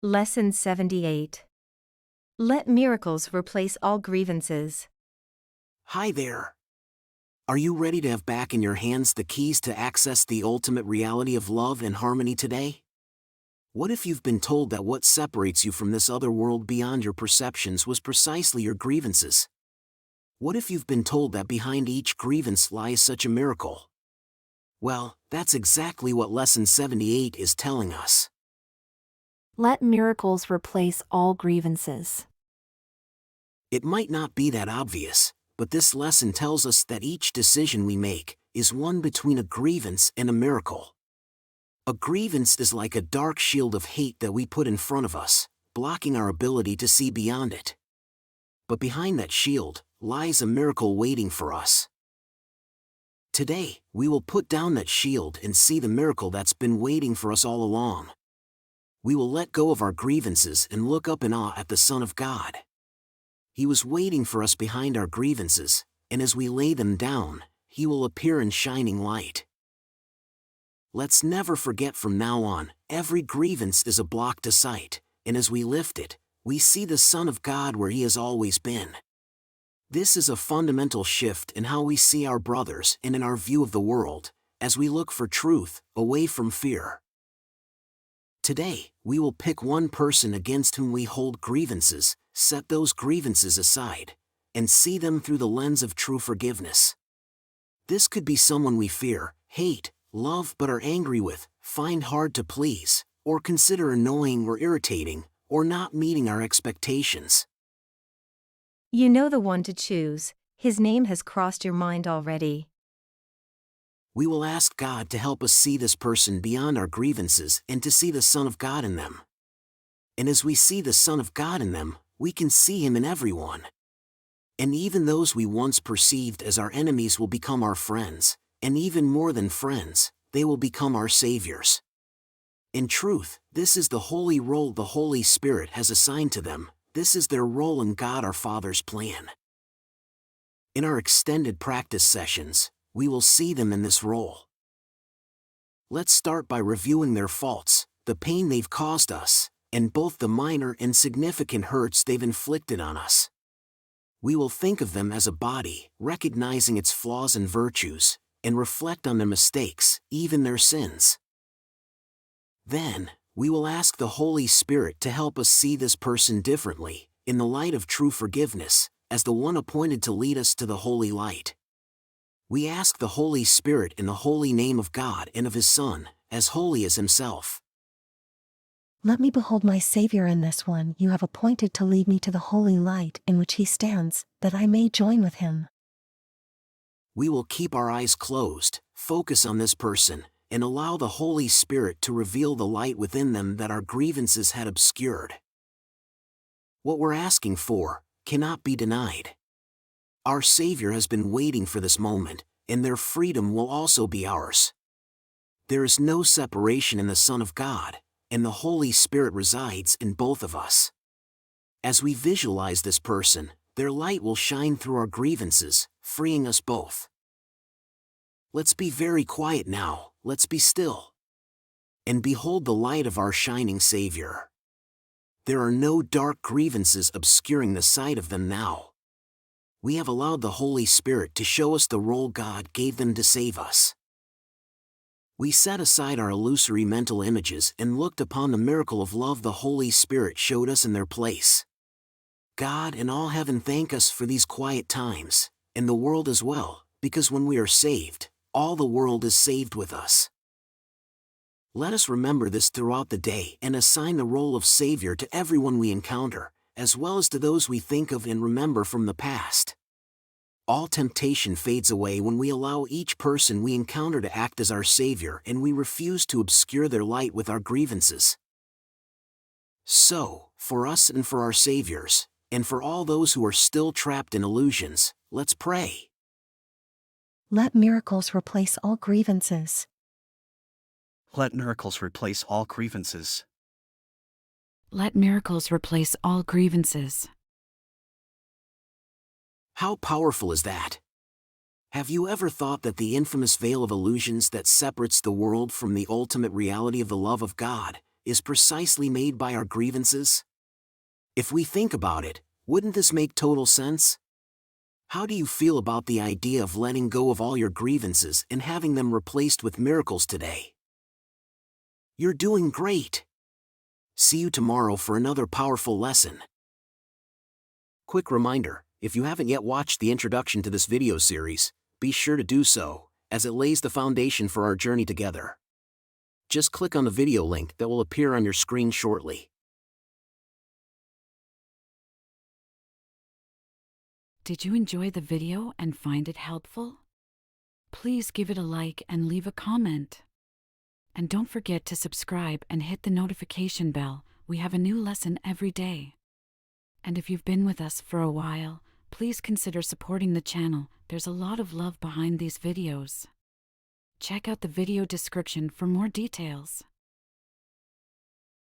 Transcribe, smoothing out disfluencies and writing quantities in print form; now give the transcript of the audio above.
Lesson 78. Let miracles replace all grievances. Hi there. Are you ready to have back in your hands the keys to access the ultimate reality of love and harmony today? What if you've been told that what separates you from this other world beyond your perceptions was precisely your grievances? What if you've been told that behind each grievance lies such a miracle? Well, that's exactly what Lesson 78 is telling us. Let miracles replace all grievances. It might not be that obvious, but this lesson tells us that each decision we make is one between a grievance and a miracle. A grievance is like a dark shield of hate that we put in front of us, blocking our ability to see beyond it. But behind that shield lies a miracle waiting for us. Today, we will put down that shield and see the miracle that's been waiting for us all along. We will let go of our grievances and look up in awe at the Son of God. He was waiting for us behind our grievances, and as we lay them down, He will appear in shining light. Let's never forget from now on, every grievance is a block to sight, and as we lift it, we see the Son of God where He has always been. This is a fundamental shift in how we see our brothers and in our view of the world, as we look for truth, away from fear. Today, we will pick one person against whom we hold grievances, set those grievances aside, and see them through the lens of true forgiveness. This could be someone we fear, hate, love but are angry with, find hard to please, or consider annoying or irritating, or not meeting our expectations. You know the one to choose. His name has crossed your mind already. We will ask God to help us see this person beyond our grievances and to see the Son of God in them. And as we see the Son of God in them, we can see Him in everyone. And even those we once perceived as our enemies will become our friends, and even more than friends, they will become our saviors. In truth, this is the holy role the Holy Spirit has assigned to them. This is their role in God our Father's plan. In our extended practice sessions, we will see them in this role. Let's start by reviewing their faults, the pain they've caused us, and both the minor and significant hurts they've inflicted on us. We will think of them as a body, recognizing its flaws and virtues, and reflect on their mistakes, even their sins. Then, we will ask the Holy Spirit to help us see this person differently, in the light of true forgiveness, as the one appointed to lead us to the holy light. We ask the Holy Spirit in the holy name of God and of His Son, as holy as Himself. Let me behold my Savior in this one you have appointed to lead me to the holy light in which He stands, that I may join with Him. We will keep our eyes closed, focus on this person, and allow the Holy Spirit to reveal the light within them that our grievances had obscured. What we're asking for cannot be denied. Our Savior has been waiting for this moment, and their freedom will also be ours. There is no separation in the Son of God, and the Holy Spirit resides in both of us. As we visualize this person, their light will shine through our grievances, freeing us both. Let's be very quiet now, let's be still. And behold the light of our shining Savior. There are no dark grievances obscuring the sight of them now. We have allowed the Holy Spirit to show us the role God gave them to save us. We set aside our illusory mental images and looked upon the miracle of love the Holy Spirit showed us in their place. God and all heaven thank us for these quiet times, and the world as well, because when we are saved, all the world is saved with us. Let us remember this throughout the day and assign the role of Savior to everyone we encounter, as well as to those we think of and remember from the past. All temptation fades away when we allow each person we encounter to act as our Savior and we refuse to obscure their light with our grievances. So, for us and for our Saviors, and for all those who are still trapped in illusions, let's pray. Let miracles replace all grievances. Let miracles replace all grievances. Let miracles replace all grievances. How powerful is that? Have you ever thought that the infamous veil of illusions that separates the world from the ultimate reality of the love of God is precisely made by our grievances? If we think about it, wouldn't this make total sense? How do you feel about the idea of letting go of all your grievances and having them replaced with miracles today? You're doing great. See you tomorrow for another powerful lesson. Quick reminder, if you haven't yet watched the introduction to this video series, be sure to do so, as it lays the foundation for our journey together. Just click on the video link that will appear on your screen shortly. Did you enjoy the video and find it helpful? Please give it a like and leave a comment. And don't forget to subscribe and hit the notification bell. We have a new lesson every day. And if you've been with us for a while, please consider supporting the channel. There's a lot of love behind these videos. Check out the video description for more details.